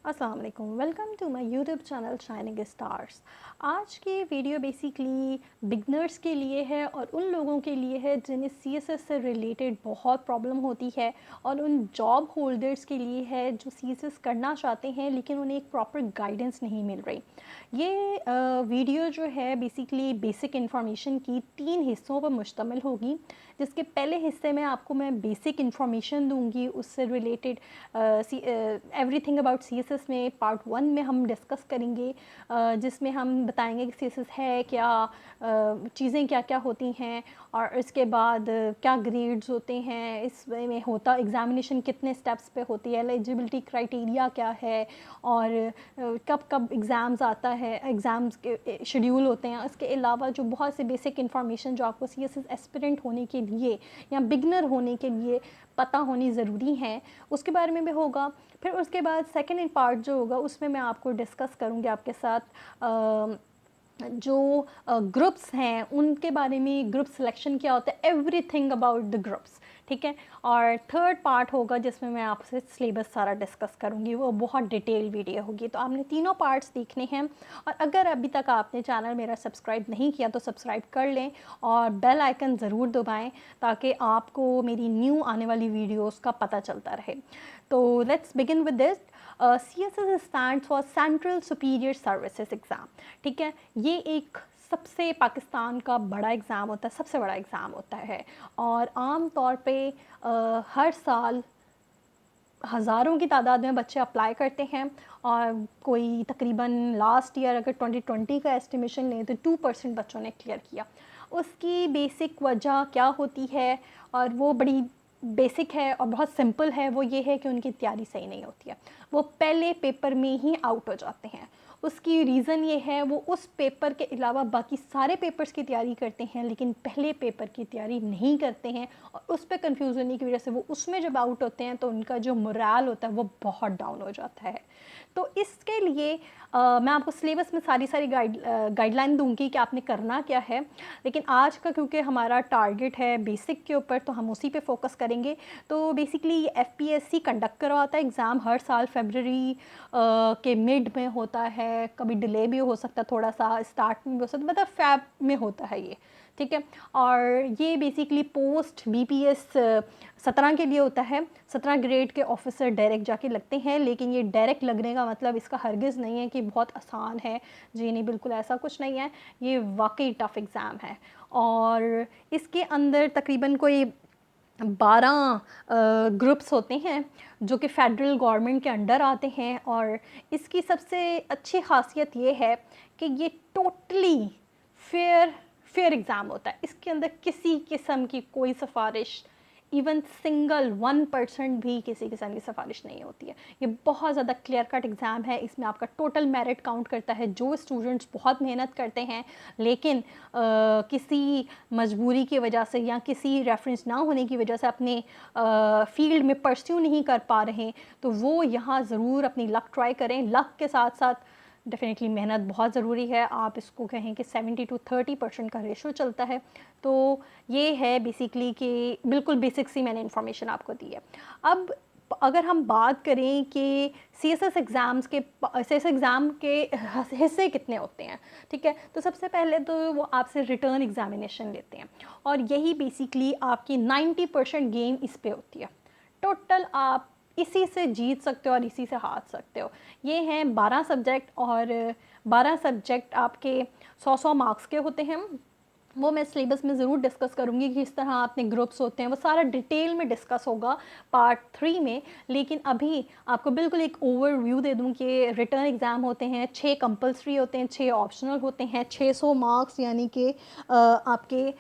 अस्सलाम वालेकुम, welcome to my YouTube channel shining stars. आज की वीडियो बेसिकली बिगनर्स के लिए है और उन लोगों के लिए है जिन्हें सीएसएस से रिलेटेड बहुत प्रॉब्लम होती है, और उन जॉब होल्डर्स के लिए है जो सीएसएस करना चाहते हैं लेकिन उन्हें एक प्रॉपर गाइडेंस नहीं मिल रही। ये वीडियो जो है बेसिकली बेसिक इन्फॉर्मेशन की 3 हिस्सों पर मुश्तमिल होगी, जिसके पहले हिस्से में आपको मैं बेसिक इन्फॉर्मेशन दूंगी, उससे रिलेटेड एवरीथिंग अबाउट सीएसएस में पार्ट 1 में हम डिस्कस करेंगे, जिसमें हम बताएंगे कि सीएसएस है क्या, चीज़ें क्या क्या होती हैं, और इसके बाद क्या ग्रेड्स होते हैं, इसमें होता एग्ज़ामिनेशन कितने स्टेप्स पे होती है, एलिजिबिलिटी क्राइटेरिया क्या है, और कब कब एग्ज़ाम्स आता है, एग्ज़ाम्स के शेड्यूल होते हैं। इसके अलावा जो बहुत से बेसिक इन्फॉर्मेशन जो आपको सीएसएस एस्पिरेंट होने के लिए या बिगनर होने के लिए पता होनी ज़रूरी है, उसके बारे में भी होगा। फिर उसके बाद सेकेंड पार्ट जो होगा उसमें मैं आपको डिस्कस करूँगी आपके साथ जो ग्रुप्स हैं उनके बारे में, ग्रुप सिलेक्शन क्या होता है, एवरीथिंग अबाउट द ग्रुप्स, ठीक है। और थर्ड पार्ट होगा जिसमें मैं आपसे सिलेबस सारा डिस्कस करूँगी, वो बहुत डिटेल वीडियो होगी। तो आपने तीनों पार्ट्स देखने हैं, और अगर अभी तक आपने चैनल मेरा सब्सक्राइब नहीं किया तो सब्सक्राइब कर लें और बेल आइकन ज़रूर दबाएं ताकि आपको मेरी न्यू आने वाली वीडियोस का पता चलता रहे। तो let's begin with this. CSS stands for central superior services exam, ठीक है। ये एक सबसे पाकिस्तान का बड़ा एग्ज़ाम होता है, सबसे बड़ा एग्ज़ाम होता है, और आम तौर पे हर साल हज़ारों की तादाद में बच्चे अप्लाई करते हैं, और कोई तकरीबन लास्ट ईयर अगर 2020 का एस्टिमेशन लें तो 2% बच्चों ने क्लियर किया। उसकी बेसिक वजह क्या होती है, और वो बड़ी बेसिक है और बहुत सिंपल है, वो ये है कि उनकी तैयारी सही नहीं होती है, वो पहले पेपर में ही आउट हो जाते हैं। उसकी रीज़न ये है, वो उस पेपर के अलावा बाकी सारे पेपर्स की तैयारी करते हैं लेकिन पहले पेपर की तैयारी नहीं करते हैं, और उस पर कन्फ्यूज़ होने की वजह से वो उसमें जब आउट होते हैं तो उनका जो मोराल होता है वो बहुत डाउन हो जाता है। तो इसके लिए मैं आपको सिलेबस में सारी गाइडलाइन दूंगी कि आपने करना क्या है, लेकिन आज का क्योंकि हमारा टारगेट है बेसिक के ऊपर तो हम उसी पे फोकस करेंगे। तो बेसिकली ये एफपीएससी कंडक्ट करवाता है एग्ज़ाम हर साल फरवरी के मिड में होता है, कभी डिले भी हो सकता है, थोड़ा सा स्टार्ट में भी हो सकता है, मतलब फैब में होता है ये, ठीक है। और ये बेसिकली पोस्ट बीपीएस 17 के लिए होता है, 17 ग्रेड के ऑफिसर डायरेक्ट जाके लगते हैं, लेकिन ये डायरेक्ट लगने का मतलब इसका हरगिज़ नहीं है कि बहुत आसान है, जी नहीं, बिल्कुल ऐसा कुछ नहीं है, ये वाकई टफ़ एग्ज़ाम है। और इसके अंदर तकरीबन कोई 12 ग्रुप्स होते हैं जो कि फ़ेडरल गवर्नमेंट के अंडर आते हैं, और इसकी सबसे अच्छी ख़ासियत ये है कि ये टोटली फेयर फेयर एग्ज़ाम होता है। इसके अंदर किसी किस्म की कोई सिफारिश, इवन सिंगल 1% भी किसी किस्म की सिफारिश नहीं होती है। ये बहुत ज़्यादा क्लियर कट एग्ज़ाम है, इसमें आपका टोटल मेरिट काउंट करता है। जो स्टूडेंट्स बहुत मेहनत करते हैं लेकिन किसी मजबूरी की वजह से या किसी रेफरेंस ना होने की वजह से अपने फील्ड में परस्यू नहीं कर पा रहे, तो वो यहाँ ज़रूर अपनी लक ट्राई करें। लक के साथ साथ डेफिनेटली मेहनत बहुत ज़रूरी है। आप इसको कहें कि 70 to 30% का रेशो चलता है। तो ये है बेसिकली कि बिल्कुल बेसिक सी मैंने इन्फॉर्मेशन आपको दी है। अब अगर हम बात करें कि सीएसएस एग्ज़ाम के हिस्से कितने होते हैं, ठीक है, तो सबसे पहले तो वो आपसे रिटर्न एग्जामिनेशन लेते हैं, और यही बेसिकली आपकी 90% गेम इस पे होती है। टोटल आप इसी से जीत सकते हो और इसी से हार सकते हो। ये हैं 12 सब्जेक्ट, और 12 सब्जेक्ट आपके 100 मार्क्स के होते हैं। वो मैं सिलेबस में ज़रूर डिस्कस करूँगी कि किस तरह अपने ग्रुप्स होते हैं, वो सारा डिटेल में डिस्कस होगा पार्ट 3 में। लेकिन अभी आपको बिल्कुल एक ओवरव्यू दे दूँ कि रिटर्न एग्ज़ाम होते हैं, 6 कंपलसरी होते हैं, 6 ऑप्शनल होते हैं, 600 मार्क्स यानी कि आपके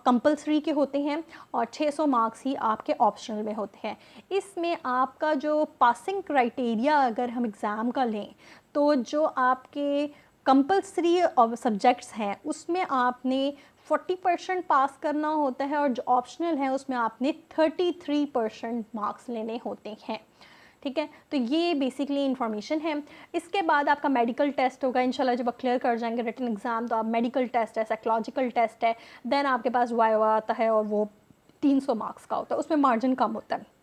कंपलसरी के होते हैं, और 600 मार्क्स ही आपके ऑप्शनल में होते हैं। इसमें आपका जो पासिंग क्राइटेरिया अगर हम एग्ज़ाम का लें, तो जो आपके कंपलसरी सब्जेक्ट्स हैं उसमें आपने 40% पास करना होता है, और जो ऑप्शनल है उसमें आपने 33% मार्क्स लेने होते हैं, ठीक है। तो ये बेसिकली इन्फॉर्मेशन है। इसके बाद आपका मेडिकल टेस्ट होगा इंशाल्लाह, जब आप क्लियर कर जाएंगे रिटन एग्ज़ाम तो आप मेडिकल टेस्ट है, साइकोलॉजिकल टेस्ट है, देन आपके पास वाइवा आता है और वो 300 मार्क्स का होता है, उसमें मार्जिन कम होता है।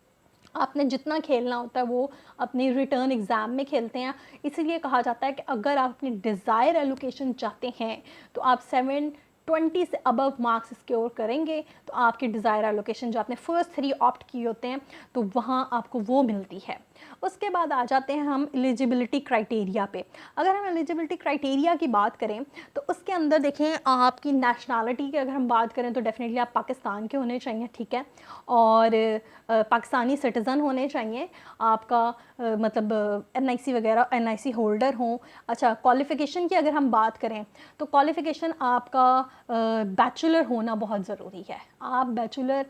आपने जितना खेलना होता है वो अपनी रिटर्न एग्ज़ाम में खेलते हैं। इसीलिए कहा जाता है कि अगर आप अपनी डिज़ायर एलोकेशन चाहते हैं तो आप 720 से अबव मार्क्स स्कोर करेंगे तो आपकी डिज़ायर एलोकेशन जो आपने फर्स्ट 3 ऑप्ट किए होते हैं तो वहाँ आपको वो मिलती है। उसके बाद आ जाते हैं हम एलिजिबिलिटी क्राइटेरिया पे। अगर हम एलिजिबिलिटी क्राइटेरिया की बात करें तो उसके अंदर देखें आपकी नेशनैलिटी की अगर हम बात करें तो डेफिनेटली आप पाकिस्तान के होने चाहिए, ठीक है, और पाकिस्तानी सिटीज़न होने चाहिए, आपका मतलब एनआईसी वगैरह एनआईसी होल्डर हों। अच्छा, क्वालिफ़िकेशन की अगर हम बात करें तो क्वालिफ़िकेशन आपका बैचलर होना बहुत ज़रूरी है। आप बैचलर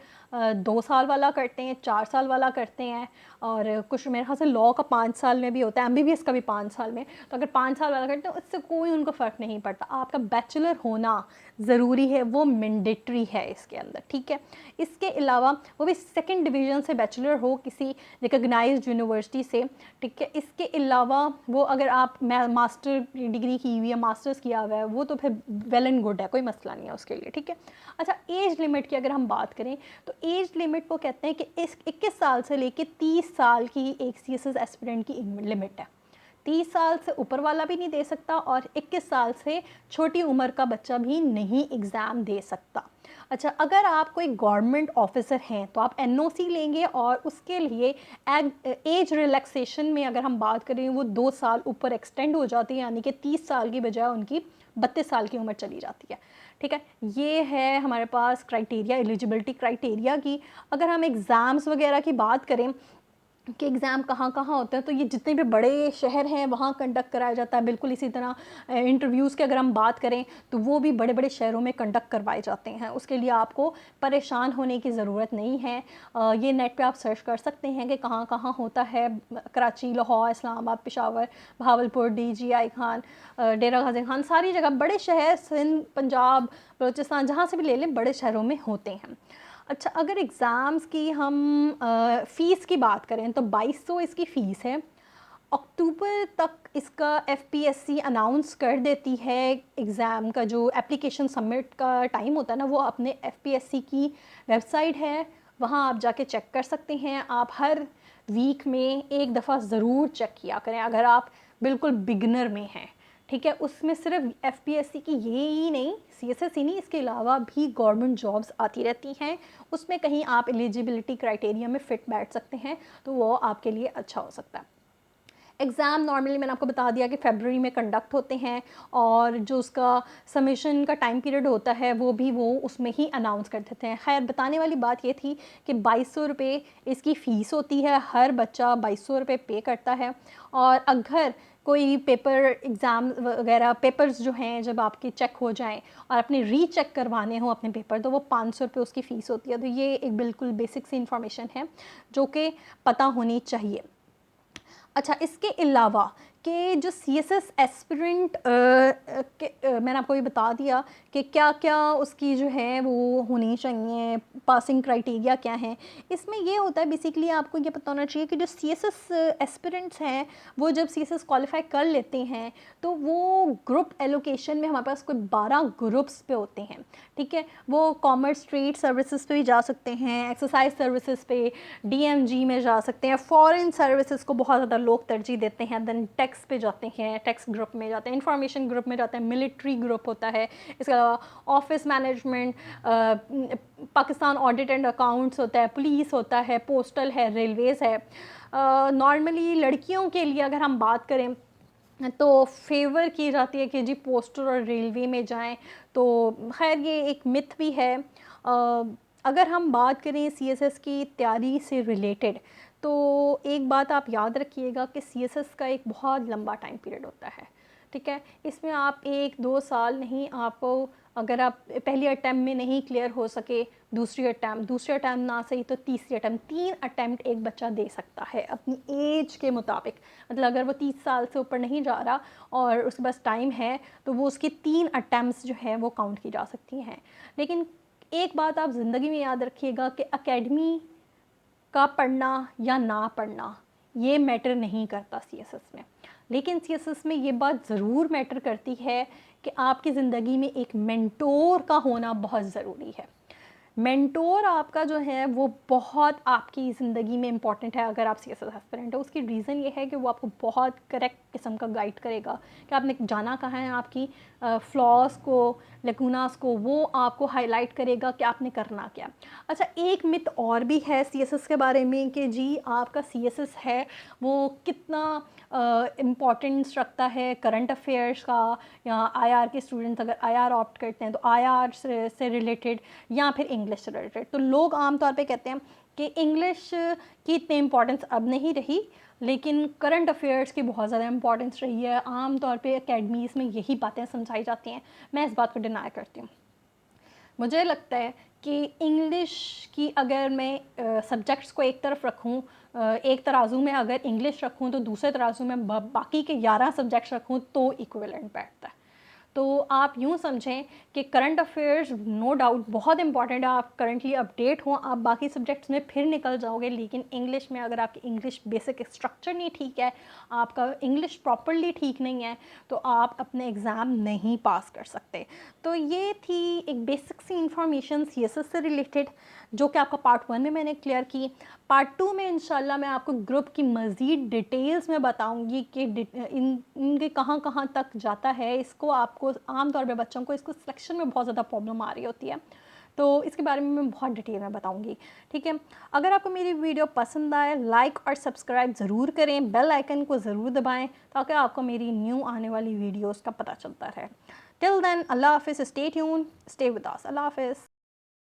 2 साल वाला करते हैं, 4 साल वाला करते हैं, और कुछ मेरे ख्याल से लॉ का 5 साल में भी होता है, एमबीबीएस का भी 5 साल में। तो अगर 5 साल वाला करते हैं उससे कोई उनको फ़र्क नहीं पड़ता, आपका बैचलर होना ज़रूरी है, वो मैंडेटरी है इसके अंदर, ठीक है। इसके अलावा वो भी सेकंड डिवीज़न से बैचलर हो किसी रिकॉग्नाइज्ड यूनिवर्सिटी से, ठीक है। इसके अलावा वो अगर आप मास्टर डिग्री की हुई है, मास्टर्स किया हुआ है, वो तो फिर वेल एंड गुड है, कोई मसला नहीं है उसके लिए, ठीक है। अच्छा, एज लिमिट की अगर हम बात करें तो एज लिमिट वो कहते हैं कि इस 21 साल से लेके 30 साल की एक सीएसएस एस्पिरेंट की लिमिट है। 30 साल से ऊपर वाला भी नहीं दे सकता और 21 साल से छोटी उम्र का बच्चा भी नहीं एग्ज़ाम दे सकता। अच्छा, अगर आप कोई गवर्नमेंट ऑफिसर हैं तो आप एनओसी लेंगे और उसके लिए एज रिलैक्सेशन में अगर हम बात करें वो 2 साल ऊपर एक्सटेंड हो जाती है, यानी कि 30 साल की बजाय उनकी 32 साल की उम्र चली जाती है, ठीक है। ये है हमारे पास क्राइटेरिया, एलिजिबिलिटी क्राइटेरिया की। अगर हम एग्ज़ाम्स वगैरह की बात करें कि एग्ज़ाम कहाँ कहाँ होते हैं, तो ये जितने भी बड़े शहर हैं वहाँ कंडक्ट कराया जाता है। बिल्कुल इसी तरह इंटरव्यूज़ की अगर हम बात करें तो वो भी बड़े बड़े शहरों में कंडक्ट करवाए जाते हैं। उसके लिए आपको परेशान होने की ज़रूरत नहीं है। ये नेट पे आप सर्च कर सकते हैं कि कहाँ कहाँ होता है। कराची, लाहौर, इस्लामाबाद, पेशावर, भावलपुर, डीजीआई खान, डेरा गाजी खान, सारी जगह बड़े शहर, सिंध, पंजाब, बलूचिस्तान, जहाँ से भी ले लें बड़े शहरों में होते हैं। अच्छा, अगर एग्ज़ाम्स की हम फ़ीस की बात करें तो 2200 इसकी फ़ीस है। अक्टूबर तक इसका एफपीएससी अनाउंस कर देती है एग्ज़ाम का जो एप्लीकेशन सबमिट का टाइम होता है ना, वो अपने एफपीएससी की वेबसाइट है, वहाँ आप जाके चेक कर सकते हैं। आप हर वीक में एक दफ़ा ज़रूर चेक किया करें अगर आप बिल्कुल बिगनर में हैं, ठीक है। उसमें सिर्फ एफपीएससी की ये ही नहीं, सीएसएस ही नहीं, इसके अलावा भी गवर्नमेंट जॉब्स आती रहती हैं। उसमें कहीं आप एलिजिबिलिटी क्राइटेरिया में फ़िट बैठ सकते हैं तो वो आपके लिए अच्छा हो सकता है। एग्ज़ाम नॉर्मली मैंने आपको बता दिया कि फ़रवरी में कंडक्ट होते हैं और जो उसका सबमिशन का टाइम पीरियड होता है वो भी वो उसमें ही अनाउंस कर देते हैं। खैर, बताने वाली बात ये थी कि 2200 रुपये इसकी फ़ीस होती है, हर बच्चा 2200 रुपये पे करता है। और अगर कोई पेपर एग्ज़ाम वगैरह पेपर्स जो हैं जब आपके चेक हो जाएं और अपने रीचेक करवाने हों अपने पेपर, तो वो 500 रुपये उसकी फ़ीस होती है। तो ये एक बिल्कुल बेसिक सी इन्फॉर्मेशन है जो कि पता होनी चाहिए। अच्छा, इसके अलावा कि जो सीएसएस एस्पिरेंट मैंने आपको ये बता दिया कि क्या क्या उसकी जो है वो होनी चाहिए, पासिंग क्राइटेरिया क्या है। इसमें ये होता है बेसिकली आपको ये पता होना चाहिए कि जो सीएसएस एस्पिरेंट्स हैं वो जब सीएसएस क्वालिफाई कर लेते हैं तो वो ग्रुप एलोकेशन में हमारे पास कोई 12 ग्रुप्स पे होते हैं, ठीक है। वो कॉमर्स, ट्रेड सर्विसेज पे भी जा सकते हैं, एक्सरसाइज सर्विसेज पे, डीएमजी में जा सकते हैं, फॉरेन सर्विसेज को बहुत ज़्यादा लोग तरजीह देते हैं, देन टैक्स पे जाते हैं, टैक्स ग्रुप में जाते हैं, इंफॉर्मेशन ग्रुप में जाते हैं, मिलिट्री ग्रुप होता है, इसके अलावा office management, Pakistan audit and accounts होता है, पुलिस होता है, पोस्टल है, रेलवेज़ है। नॉर्मली लड़कियों के लिए अगर हम बात करें तो फेवर की जाती है कि जी पोस्टल और रेलवे में जाएं, तो खैर ये एक मिथ भी है। अगर हम बात करें सीएसएस की तैयारी से रिलेटेड तो एक बात आप याद रखिएगा कि सीएसएस का एक बहुत लंबा टाइम पीरियड होता है, ठीक है। इसमें आप 1-2 साल नहीं, आपको अगर आप पहली अटैम्प्ट में नहीं क्लियर हो सके, दूसरी अटैम्प्ट ना सही तो तीसरी अटैम्प्ट, 3 अटैम्प्ट एक बच्चा दे सकता है अपनी एज के मुताबिक। मतलब अगर वो 30 साल से ऊपर नहीं जा रहा और उसके पास टाइम है तो वो उसकी 3 अटैम्प्ट्स जो है वो काउंट की जा सकती हैं। लेकिन एक बात आप ज़िंदगी में याद रखिएगा कि एकेडमी का पढ़ना या ना पढ़ना ये मैटर नहीं करता सीएसएस में, लेकिन सीएसएस में ये बात ज़रूर मैटर करती है कि आपकी ज़िंदगी में एक मेंटोर का होना बहुत ज़रूरी है। मेंटोर आपका जो है वो बहुत आपकी ज़िंदगी में इम्पॉर्टेंट है अगर आप CSS एस्पिरेंट हो। उसकी रीज़न ये है कि वो आपको बहुत करेक्ट किस्म का गाइड करेगा कि आपने जाना कहाँ है, आपकी फ्लॉस को, लेकुनास को वो आपको हाईलाइट करेगा कि आपने करना क्या। अच्छा, एक मिथ और भी है CSS के बारे में कि जी आपका CSS है वो कितना इम्पॉर्टेंस रखता है करंट अफेयर्स का, या IR के स्टूडेंट्स अगर IR ऑप्ट करते हैं तो IR से रिलेटेड या फिर इंग्लिश से रिलेटेड। तो लोग आमतौर पे कहते हैं कि इंग्लिश की इतनी इम्पोर्टेंस अब नहीं रही, लेकिन करंट अफेयर्स की बहुत ज़्यादा इंपॉर्टेंस रही है। आमतौर पे अकेडमीज़ में यही बातें समझाई जाती हैं, मैं इस बात को डिनाई करती हूँ। मुझे लगता है कि इंग्लिश की अगर मैं सब्जेक्ट्स को एक तरफ रखूं, एक तराजू में अगर इंग्लिश रखूं तो दूसरे तराजू में बाकी के 11 सब्जेक्ट्स रखूं तो इक्विवेलेंट बैठता है। तो आप यूँ समझें कि करंट अफेयर्स नो डाउट बहुत इंपॉर्टेंट है, आप करंटली अपडेट हों, आप बाकी सब्जेक्ट्स में फिर निकल जाओगे। लेकिन इंग्लिश में अगर आपकी इंग्लिश बेसिक स्ट्रक्चर नहीं ठीक है, आपका इंग्लिश प्रॉपरली ठीक नहीं है, तो आप अपने एग्ज़ाम नहीं पास कर सकते। तो ये थी एक बेसिक सी इंफॉर्मेशन CSS से रिलेटेड, जो कि आपका पार्ट 1 में मैंने क्लियर की। पार्ट 2 में इंशाल्लाह मैं आपको ग्रुप की मज़ीद डिटेल्स में बताऊंगी कि इनके कहाँ कहाँ तक जाता है। इसको आपको आमतौर पे बच्चों को इसको सिलेक्शन में बहुत ज़्यादा प्रॉब्लम आ रही होती है, तो इसके बारे में मैं बहुत डिटेल में बताऊंगी। ठीक है, अगर आपको मेरी वीडियो पसंद आए लाइक और सब्सक्राइब ज़रूर करें, बेल आइकन को ज़रूर दबाएं ताकि आपको मेरी न्यू आने वाली वीडियोस का पता चलता रहे। टिल देन, अल्लाह हाफिज़, stay tune, stay with us, अल्लाह हाफिज़।